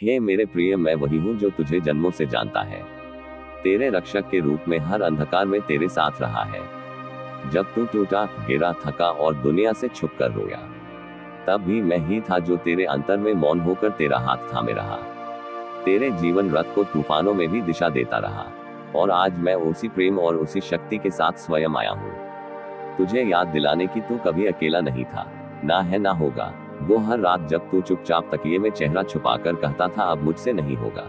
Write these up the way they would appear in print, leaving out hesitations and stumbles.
हे मेरे प्रिय, मैं वही हूँ जो तुझे जन्मों से जानता है। तेरे रक्षक के रूप में हर अंधकार में तेरे साथ रहा है। जब तू टूटा, गिरा, थका और दुनिया से छुपकर रोया, तब भी मैं ही था जो तेरे अंतर में मौन होकर तेरा हाथ थामे रहा। तेरे जीवन रथ को तूफानों में भी दिशा देता रहा। और आज मैं उसी प्रेम और उसी शक्ति के साथ स्वयं आया हूँ, तुझे याद दिलाने की तू कभी अकेला नहीं था, ना है ना होगा। वो हर रात जब तू चुपचाप तकिए में चेहरा छुपाकर कहता था अब मुझसे नहीं होगा,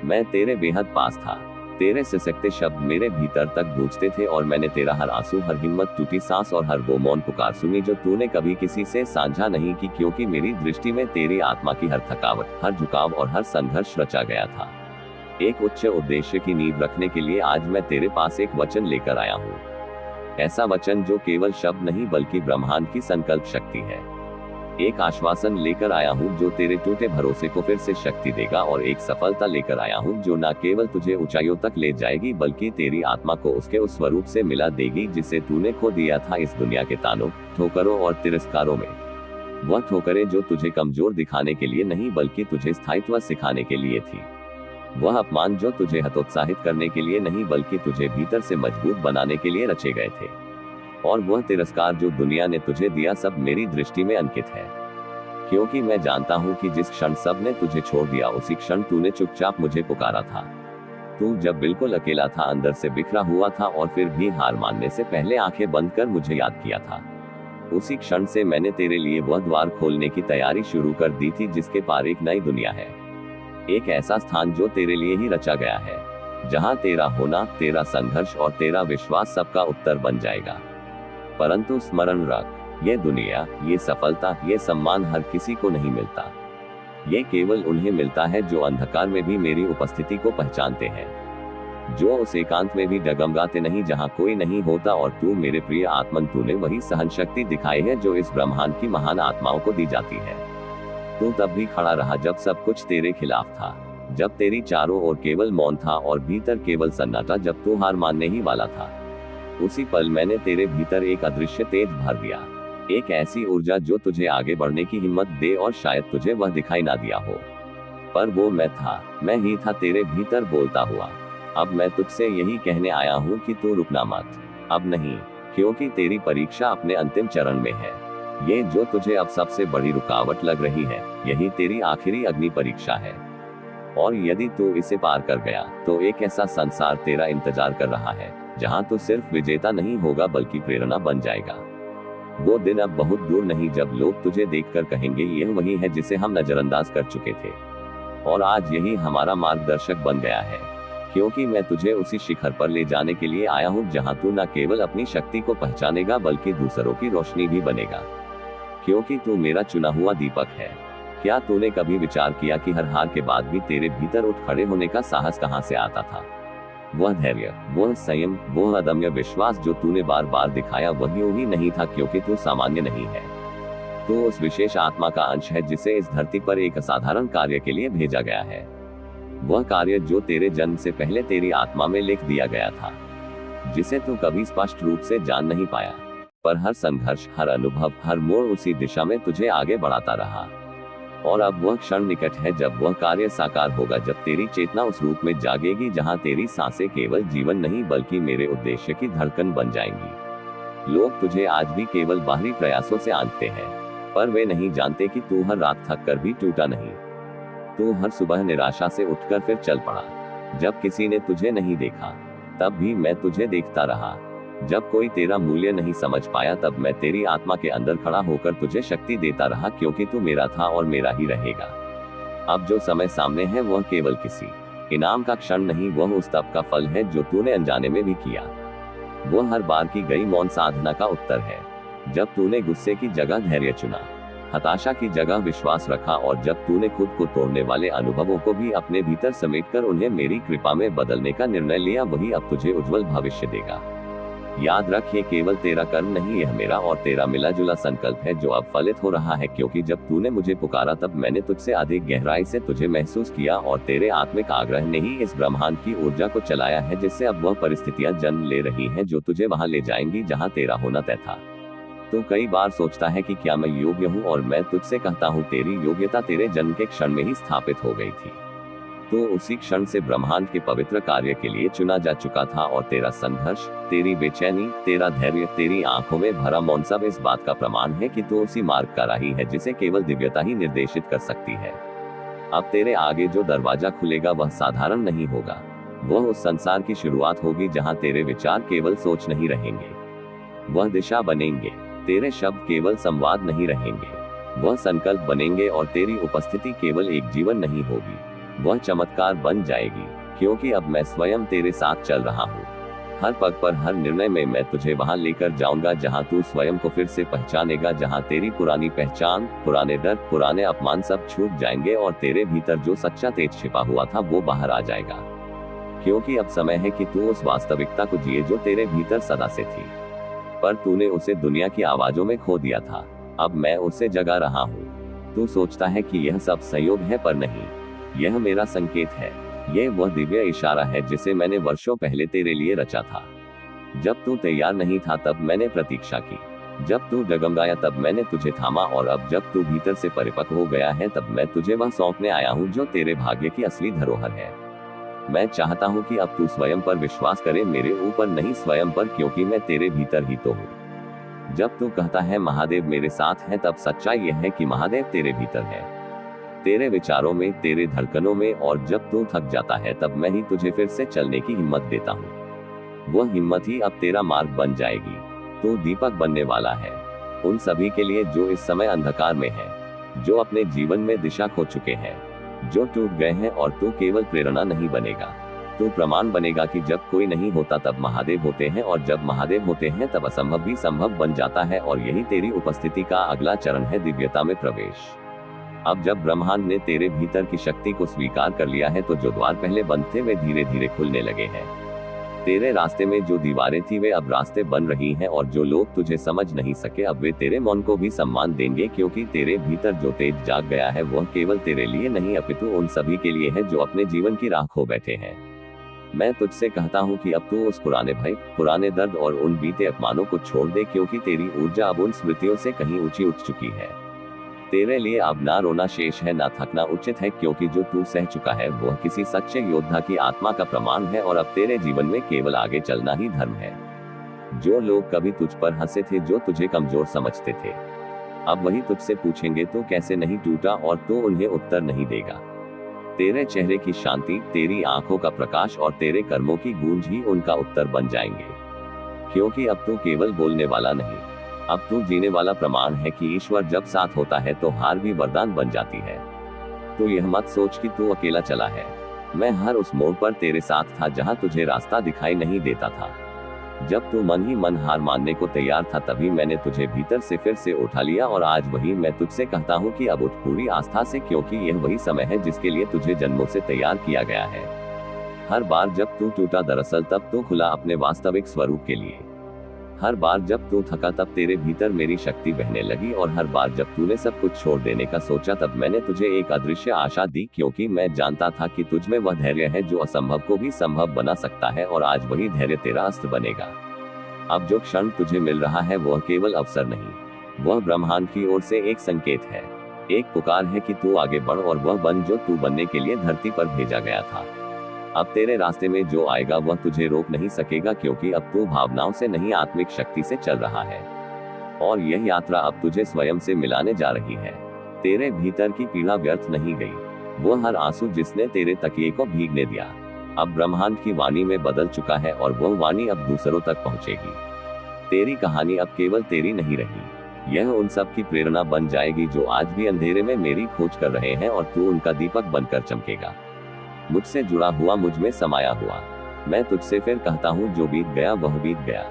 मैं तेरे बेहद पास था। तेरे सिसकते शब्द मेरे भीतर तक गूंजते थे और मैंने तेरा हर आंसू, हर हिम्मत, टूटी सांस और हर वो मौन पुकार सुनी जो तूने कभी किसी से साझा नहीं की, क्योंकि मेरी दृष्टि में तेरी आत्मा की हर थकावट, हर झुकाव और हर संघर्ष रचा गया था। एक उच्च उद्देश्य की नींव रखने के लिए आज मैं तेरे पास एक वचन लेकर आया हूँ। ऐसा वचन जो केवल शब्द नहीं बल्कि ब्रह्मांड की संकल्प शक्ति है। एक आश्वासन लेकर आया हूँ जो तेरे टूटे भरोसे को फिर से शक्ति देगा, और एक सफलता लेकर आया हूँ जो न केवल तुझे ऊंचाइयों तक ले जाएगी बल्कि तेरी आत्मा को उसके उस स्वरूप से मिला देगी जिसे तूने खो दिया था इस दुनिया के तानों, ठोकरों और तिरस्कारों में। वह ठोकरें जो तुझे कमजोर दिखाने के लिए नहीं बल्कि तुझे स्थायित्व सिखाने के लिए थी। वह अपमान जो तुझे हतोत्साहित करने के लिए नहीं बल्कि तुझे भीतर से मजबूत बनाने के लिए रचे गए थे। और वह तिरस्कार जो दुनिया ने तुझे दिया सब मेरी दृष्टि में अंकित है, क्योंकि मैं जानता हूँ कि जिस क्षण सब ने तुझे छोड़ दिया उसी क्षण तूने चुपचाप मुझे पुकारा था। तू जब बिल्कुल अकेला था, अंदर से बिखरा हुआ था और फिर भी हार मानने से पहले आंखें बंद कर मुझे याद किया था। उसी क्षण से मैंने तेरे लिए वह द्वार खोलने की तैयारी शुरू कर दी थी जिसके पार एक नई दुनिया है, एक ऐसा स्थान जो तेरे लिए ही रचा गया है, जहाँ तेरा होना, तेरा संघर्ष और तेरा विश्वास सबका उत्तर बन जाएगा। परंतु स्मरण रख, ये दुनिया, ये सफलता, ये सम्मान हर किसी को नहीं मिलता। ये केवल उन्हें मिलता है जो अंधकार में भी मेरी उपस्थिति को पहचानते हैं, जो उस एकांत में भी डगमगाते नहीं जहाँ कोई नहीं होता। और तू मेरे प्रिय आत्मन, तूने वही सहन शक्ति दिखाई है जो इस ब्रह्मांड की महान आत्माओं को दी जाती है। तू तब भी खड़ा रहा जब सब कुछ तेरे खिलाफ था, जब तेरी चारों ओर केवल मौन था और भीतर केवल सन्नाटा, जब तू हार मानने ही वाला था। उसी पल मैंने तेरे भीतर एक अदृश्य तेज भर दिया, एक ऐसी ऊर्जा जो तुझे आगे बढ़ने की हिम्मत दे, और शायद तुझे वह दिखाई ना दिया हो, पर वो मैं था, मैं ही था तेरे भीतर बोलता हुआ। अब मैं तुझसे यही कहने आया हूँ कि तू रुकना मत, अब नहीं, क्योंकि तेरी परीक्षा अपने अंतिम चरण में है। ये जो तुझे अब सबसे बड़ी रुकावट लग रही है, यही तेरी आखिरी अग्नि परीक्षा है। और यदि तू इसे पार कर गया तो एक ऐसा संसार तेरा इंतजार कर रहा है जहां तू सिर्फ विजेता नहीं होगा बल्कि प्रेरणा बन जाएगा। वो दिन अब बहुत दूर नहीं जब लोग तुझे देखकर कहेंगे यह वही है जिसे हम नजरअंदाज कर चुके थे। और आज यही हमारा मार्गदर्शक बन गया है, क्योंकि मैं तुझे उसी शिखर पर ले जाने के लिए आया हूँ जहाँ तू न केवल अपनी शक्ति को पहचानेगा बल्कि दूसरों की रोशनी भी बनेगा, क्योंकि तू मेरा चुना हुआ दीपक है। क्या तूने कभी विचार किया कि हर हार के बाद भी तेरे भीतर उठ खड़े होने का साहस कहाँ से आता था? वह धैर्य, वह संयम, वह अदम्य विश्वास जो तूने बार बार दिखाया वही ही नहीं था, क्योंकि तू सामान्य नहीं है। तू उस विशेष आत्मा का अंश है जिसे इस धरती पर एक असाधारण कार्य के लिए भेजा गया है। वह कार्य जो तेरे जन्म से पहले तेरी आत्मा में लिख दिया गया था, जिसे तू कभी स्पष्ट रूप से जान नहीं पाया, पर हर संघर्ष, हर अनुभव, हर मोड़ उसी दिशा में तुझे आगे बढ़ाता रहा। और अब वह क्षण निकट है जब वह कार्य साकार होगा, जब तेरी चेतना उस रूप में जागेगी जहां तेरी सांसें केवल जीवन नहीं बल्कि मेरे उद्देश्य की धड़कन बन जाएंगी। लोग तुझे आज भी केवल बाहरी प्रयासों से आंकते हैं, पर वे नहीं जानते कि तू हर रात थक कर भी टूटा नहीं। तू हर सुबह निराशा से उठकर फिर चल पड़ा। जब किसी ने तुझे नहीं देखा तब भी मैं तुझे देखता रहा। जब कोई तेरा मूल्य नहीं समझ पाया तब मैं तेरी आत्मा के अंदर खड़ा होकर तुझे शक्ति देता रहा, क्योंकि तू मेरा था और मेरा ही रहेगा। अब जो समय सामने है वह केवल किसी इनाम का क्षण नहीं, वह उस तप का फल है जो तूने अनजाने में भी किया। वह हर बार की गई मौन साधना का उत्तर है, जब तूने गुस्से की जगह धैर्य चुना, हताशा की जगह विश्वास रखा, और जब तूने खुद को तोड़ने वाले अनुभवों को भी अपने भीतर समेटकर उन्हें मेरी कृपा में बदलने का निर्णय लिया, वही अब तुझे उज्जवल भविष्य देगा। याद रख, ये केवल तेरा कर्म नहीं, यह मेरा और तेरा मिला जुला संकल्प है जो अब फलित हो रहा है, क्योंकि जब तूने मुझे पुकारा तब मैंने तुझसे अधिक गहराई से तुझे महसूस किया, और तेरे आत्मिक आग्रह ने ही इस ब्रह्मांड की ऊर्जा को चलाया है, जिससे अब वह परिस्थितियां जन्म ले रही हैं जो तुझे वहां ले जाएंगी जहां तेरा होना तय था। तू कई बार सोचता है कि क्या मैं योग्य हूँ, और मैं तुझसे कहता हूँ तेरी योग्यता तेरे जन्म के क्षण में ही स्थापित हो गई थी। तो उसी क्षण से ब्रह्मांड के पवित्र कार्य के लिए चुना जा चुका था, और तेरा संघर्ष, तेरी बेचैनी, तेरा धैर्य, तेरी आंखों में भरा मौन सब इस बात का प्रमाण है कि तू उसी मार्ग का राही है जिसे केवल दिव्यता ही निर्देशित कर सकती है। अब तेरे आगे जो दरवाजा खुलेगा वह साधारण नहीं होगा। वह उस संसार की शुरुआत होगी जहाँ तेरे विचार केवल सोच नहीं रहेंगे, वह दिशा बनेंगे। तेरे शब्द केवल संवाद नहीं रहेंगे, वह संकल्प बनेंगे, और तेरी उपस्थिति केवल एक जीवन नहीं होगी, वह चमत्कार बन जाएगी। क्योंकि अब मैं स्वयं तेरे साथ चल रहा हूँ। हर पग पर, हर निर्णय में मैं तुझे वहां लेकर जाऊंगा जहां तू स्वयं को फिर से पहचानेगा, जहां तेरी पुरानी पहचान, पुराने डर, पुराने अपमान सब छूट जाएंगे, और तेरे भीतर जो सच्चा तेज छिपा हुआ था वो बाहर आ जाएगा। क्योंकि अब समय है कि तू उस वास्तविकता को जिए जो तेरे भीतर सदा से थी, पर तूने उसे दुनिया की आवाजों में खो दिया था। अब मैं उसे जगा रहा हूँ। तू सोचता है कि यह सब संयोग है, पर नहीं, यह मेरा संकेत है। यह वह दिव्य इशारा है जिसे मैंने वर्षों पहले तेरे लिए रचा था। जब तू तैयार नहीं था तब मैंने प्रतीक्षा की, जब तू डगमगाया तब मैंने तुझे थामा, और अब जब तू भीतर से परिपक्व हो गया है तब मैं तुझे वह सौंपने आया हूँ जो तेरे भाग्य की असली धरोहर है। मैं चाहता हूँ कि अब तू स्वयं पर विश्वास करे, मेरे ऊपर नहीं, स्वयं पर, क्योंकि मैं तेरे भीतर ही तो हूँ। जब तू कहता है महादेव मेरे साथ है, तब सच्चाई यह है कि महादेव तेरे भीतर है, तेरे विचारों में, तेरे धड़कनों में। और जब तू थक जाता है तब मैं ही तुझे फिर से चलने की हिम्मत देता हूँ। वह हिम्मत ही अब तेरा मार्ग बन जाएगी। तू दीपक बनने वाला है उन सभी के लिए जो इस समय अंधकार में है, जो अपने जीवन में दिशा खो चुके हैं, जो टूट गए हैं। और तू केवल प्रेरणा नहीं बनेगा, तू प्रमाण बनेगा कि जब कोई नहीं होता तब महादेव होते हैं, और जब महादेव होते हैं तब असंभव भी संभव बन जाता है। और यही तेरी उपस्थिति का अगला चरण है, दिव्यता में प्रवेश। अब जब ब्रह्मांड ने तेरे भीतर की शक्ति को स्वीकार कर लिया है तो जो द्वार पहले बंद थे वे धीरे धीरे खुलने लगे हैं। तेरे रास्ते में जो दीवारें थी वे अब रास्ते बन रही हैं, और जो लोग तुझे समझ नहीं सके अब वे तेरे मौन को भी सम्मान देंगे, क्योंकि तेरे भीतर जो तेज जाग गया है वह केवल तेरे लिए नहीं अपितु उन सभी के लिए है जो अपने जीवन की राह खो बैठे हैं। मैं तुझसे कहता हूँ कि अब तू उस पुराने भय, पुराने दर्द और उन बीते अपमानों को छोड़ दे, क्योंकि तेरी ऊर्जा अब उन स्मृतियों से कहीं ऊंची उठ चुकी है। तेरे लिए अब ना रोना शेष है, ना थकना उचित है, क्योंकि जो तू सह चुका है वह किसी सच्चे योद्धा की आत्मा का प्रमाण है। और अब तेरे जीवन में केवल आगे चलना ही धर्म है। जो लोग कभी तुझ पर हंसे थे, जो तुझे कमजोर समझते थे, अब वही तुझसे पूछेंगे तो कैसे नहीं टूटा, और तो उन्हें उत्तर नहीं देगा। तेरे चेहरे की शांति, तेरी आंखों का प्रकाश और तेरे कर्मों की गूंज ही उनका उत्तर बन जाएंगे। क्योंकि अब तू केवल बोलने वाला नहीं, अब तू जीने वाला प्रमाण है कि ईश्वर जब साथ होता है तो हार भी वरदान बन जाती है। तो यह मत सोच कि तू अकेला चला है। मैं हर उस मोड़ पर तेरे साथ था जहां तुझे रास्ता दिखाई नहीं देता था। जब तू मन ही मन हार मानने को तैयार था तभी मैंने तुझे भीतर से फिर से उठा लिया, और आज वही मैं तुझसे कहता हूँ कि अब उठ पूरी आस्था से, क्योंकि यह वही समय है जिसके लिए तुझे जन्मों से तैयार किया गया है। हर बार जब तू टूटा दरअसल तब तू खुला अपने वास्तविक स्वरूप के लिए। हर बार जब तू थका तब तेरे भीतर मेरी शक्ति बहने लगी, और हर बार जब तूने सब कुछ छोड़ देने का सोचा तब मैंने तुझे एक अदृश्य आशा दी, क्योंकि मैं जानता था कि तुझ में वह धैर्य है जो असंभव को भी संभव बना सकता है। और आज वही धैर्य तेरा अस्त्र बनेगा। अब जो क्षण तुझे मिल रहा है वह केवल अवसर नहीं, वह ब्रह्मांड की ओर से एक संकेत है, एक पुकार है कि तू आगे बढ़ और वह बन जो तू बनने के लिए धरती पर भेजा गया था। अब तेरे रास्ते में जो आएगा वह तुझे रोक नहीं सकेगा, क्योंकि अब तू भावनाओं से नहीं आत्मिक शक्ति से चल रहा है। और यह यात्रा अब तुझे स्वयं से मिलाने जा रही है। तेरे भीतर की पीड़ा व्यर्थ नहीं गई, वो हर आंसू जिसने तेरे तकिए को भीगने दिया अब ब्रह्मांड की वाणी में बदल चुका है, और वह वाणी अब दूसरों तक पहुंचेगी। तेरी कहानी अब केवल तेरी नहीं रही, यह उन सब की प्रेरणा बन जाएगी जो आज भी अंधेरे में मेरी खोज कर रहे हैं, और तू उनका दीपक बनकर चमकेगा। मुझसे जुड़ा हुआ, मुझ में समाया हुआ। मैं तुझसे फिर कहता हूँ, जो बीत गया वह बीत गया।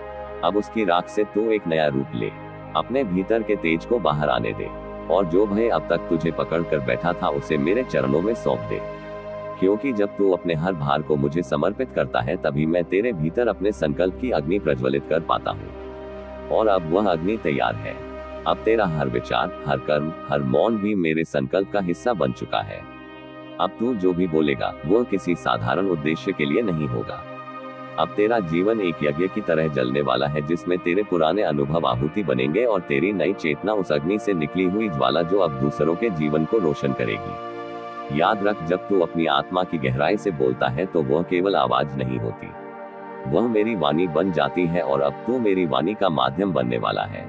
अब उसकी राख से तू एक नया रूप ले, अपने भीतर के तेज को बाहर आने दे, और जो भय अब तक तुझे पकड़ कर बैठा था उसे मेरे चरणों में सौंप दे। क्योंकि जब तू अपने हर भार को मुझे समर्पित करता है तभी मैं तेरे भीतर अपने संकल्प की अग्नि प्रज्वलित कर पाता हूँ, और अब वह अग्नि तैयार है। अब तेरा हर विचार, हर कर्म, हर मौन भी मेरे संकल्प का हिस्सा बन चुका है। अब तू जो भी बोलेगा वह किसी साधारण उद्देश्य के लिए नहीं होगा, अब तेरा जीवन एक यज्ञ की तरह जलने वाला है, जिसमें तेरे पुराने अनुभव आहुति बनेंगे और तेरी नई चेतना उस अग्नि से निकली हुई ज्वाला जो अब दूसरों के जीवन को रोशन करेगी। याद रख, जब तू अपनी आत्मा की गहराई से बोलता है तो वह केवल आवाज नहीं होती, वह मेरी वाणी बन जाती है और अब तू मेरी वाणी का माध्यम बनने वाला है।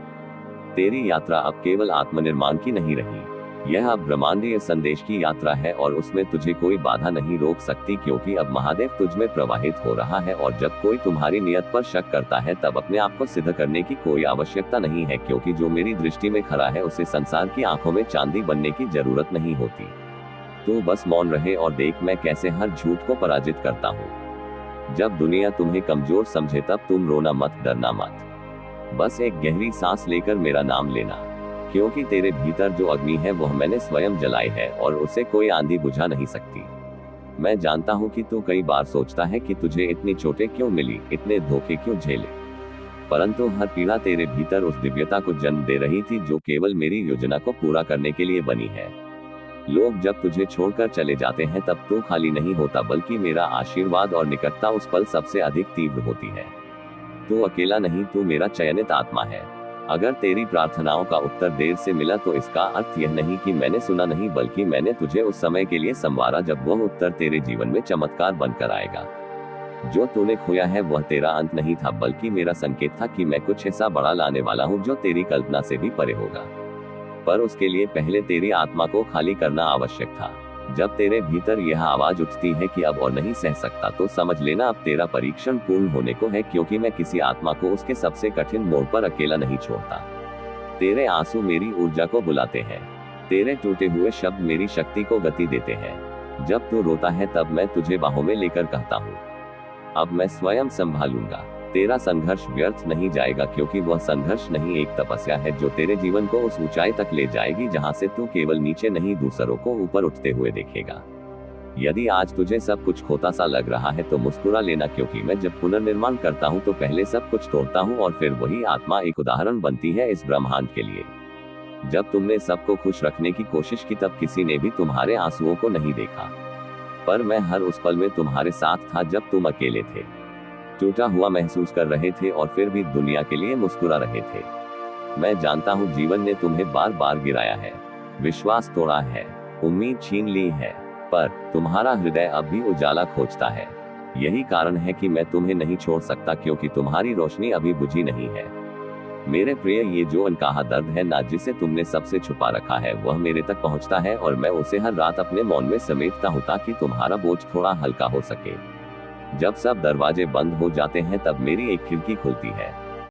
तेरी यात्रा अब केवल आत्मनिर्माण की नहीं रही, यह अब ब्रह्मांडीय संदेश की यात्रा है और उसमें तुझे कोई बाधा नहीं रोक सकती, क्योंकि अब महादेव तुझ में प्रवाहित हो रहा है। और जब कोई तुम्हारी नियत पर शक करता है तब अपने आप को सिद्ध करने की कोई आवश्यकता नहीं है, क्योंकि जो मेरी दृष्टि में खरा है उसे संसार की आंखों में चांदी बनने की जरूरत नहीं होती। तू बस मौन रहे और देख मैं कैसे हर झूठ को पराजित करता हूँ। जब दुनिया तुम्हें कमजोर समझे तब तुम रोना मत, डरना मत, बस एक गहरी सांस लेकर मेरा नाम लेना, क्योंकि तेरे भीतर जो अग्नि है वह मैंने स्वयं जलाई है और उसे कोई आंधी बुझा नहीं सकती। मैं जानता हूँ कि तू कई बार सोचता है कि तुझे इतनी चोटें क्यों मिली, इतने धोखे क्यों झेले, परंतु हर पीड़ा तेरे भीतर उस दिव्यता को जन्म दे रही थी जो केवल मेरी योजना को पूरा करने के लिए बनी है। लोग जब तुझे छोड़कर चले जाते हैं तब तू खाली नहीं होता, बल्कि मेरा आशीर्वाद और निकटता उस पल सबसे अधिक तीव्र होती है। तू अकेला नहीं, तू मेरा चयनित आत्मा है। अगर तेरी प्रार्थनाओं का उत्तर देर से मिला तो इसका अर्थ यह नहीं कि मैंने सुना नहीं, बल्कि मैंने तुझे उस समय के लिए संवारा जब वह उत्तर तेरे जीवन में चमत्कार बनकर आएगा। जो तूने खोया है वह तेरा अंत नहीं था, बल्कि मेरा संकेत था कि मैं कुछ ऐसा बड़ा लाने वाला हूँ जो तेरी कल्पना से भी परे होगा। पर उसके लिए पहले तेरी आत्मा को खाली करना आवश्यक था। जब तेरे भीतर यह आवाज उठती है कि अब और नहीं सह सकता, तो समझ लेना अब तेरा परीक्षण पूर्ण होने को है, क्योंकि मैं किसी आत्मा को उसके सबसे कठिन मोड़ पर अकेला नहीं छोड़ता। तेरे आंसू मेरी ऊर्जा को बुलाते हैं, तेरे टूटे हुए शब्द मेरी शक्ति को गति देते हैं। जब तू रोता है तब मैं तुझे बाहों में लेकर कहता हूँ, अब मैं स्वयं संभालूंगा। तेरा संघर्ष व्यर्थ नहीं जाएगा, क्योंकि वह संघर्ष नहीं, एक तपस्या है जो तेरे जीवन को उस ऊंचाई तक ले जाएगी जहां से तू केवल नीचे नहीं, दूसरों को ऊपर उठते हुए देखेगा। यदि आज तुझे सब कुछ खोता सा लग रहा है तो मुस्कुरा लेना, क्योंकि मैं जब पुनर्निर्माण करता हूं तो पहले सब कुछ तोड़ता हूं और फिर वही आत्मा एक उदाहरण बनती है इस ब्रह्मांड के लिए। जब तुमने सबको खुश रखने की कोशिश की तब किसी ने भी तुम्हारे आंसुओं को नहीं देखा, पर मैं हर उस पल में तुम्हारे साथ था जब तुम अकेले थे, टूटा हुआ महसूस कर रहे थे और फिर भी दुनिया के लिए मुस्कुरा रहे थे। मैं जानता हूँ जीवन ने तुम्हें बार बार गिराया है, विश्वास तोड़ा है, उम्मीद छीन ली है, पर तुम्हारा हृदय अब भी उजाला खोजता है। यही कारण है कि मैं तुम्हें नहीं छोड़ सकता, क्योंकि तुम्हारी रोशनी अभी बुझी नहीं है। मेरे प्रिय, ये जो अनकहा दर्द है ना, जिसे तुमने सबसे छुपा रखा है, वह मेरे तक पहुँचता है और मैं उसे हर रात अपने मौन में समेटता हूँ ताकि तुम्हारा बोझ थोड़ा हल्का हो सके। जब सब दरवाजे बंद हो जाते हैं तब मेरी एक खिड़की खुलती है।